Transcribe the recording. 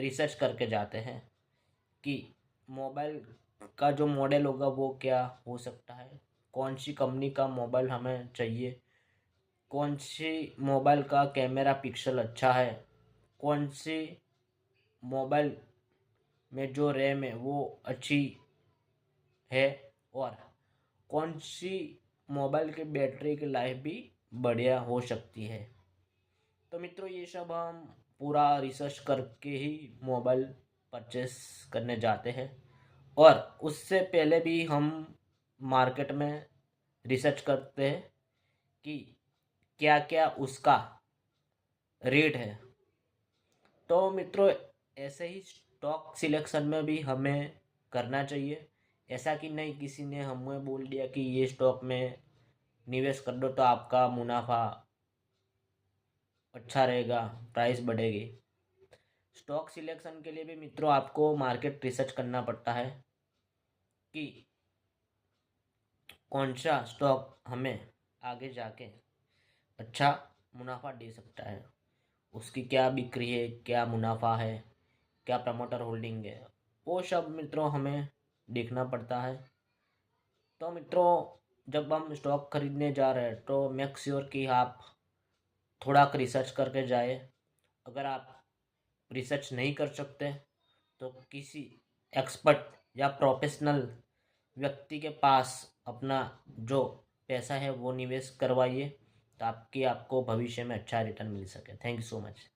Research करके जाते हैं कि मोबाइल का जो मॉडल होगा वो क्या हो सकता है, कौन सी कंपनी का मोबाइल हमें चाहिए, कौन सी मोबाइल का कैमरा पिक्सल अच्छा है, कौन सी मोबाइल में जो रैम है वो अच्छी है, और कौन सी मोबाइल की बैटरी की लाइफ भी बढ़िया हो सकती है। तो मित्रों ये सब हम पूरा रिसर्च करके ही मोबाइल परचेस करने जाते हैं, और उससे पहले भी हम मार्केट में रिसर्च करते हैं कि क्या क्या उसका रेट है। तो मित्रों ऐसे ही स्टॉक सिलेक्शन में भी हमें करना चाहिए। ऐसा कि नहीं किसी ने हमें बोल दिया कि ये स्टॉक में निवेश कर दो तो आपका मुनाफा अच्छा रहेगा, प्राइस बढ़ेगी। स्टॉक सिलेक्शन के लिए भी मित्रों आपको मार्केट रिसर्च करना पड़ता है कि कौन सा स्टॉक हमें आगे जाके अच्छा मुनाफा दे सकता है, उसकी क्या बिक्री है, क्या मुनाफा है, क्या प्रमोटर होल्डिंग है, वो सब मित्रों हमें देखना पड़ता है। तो मित्रों जब हम स्टॉक खरीदने जा रहे हैं तो मेक श्योर कि आप थोड़ा रिसर्च करके जाए। अगर आप रिसर्च नहीं कर सकते तो किसी एक्सपर्ट या प्रोफेशनल व्यक्ति के पास अपना जो पैसा है वो निवेश करवाइए, ताकि आपको भविष्य में अच्छा रिटर्न मिल सके। Thank you so much.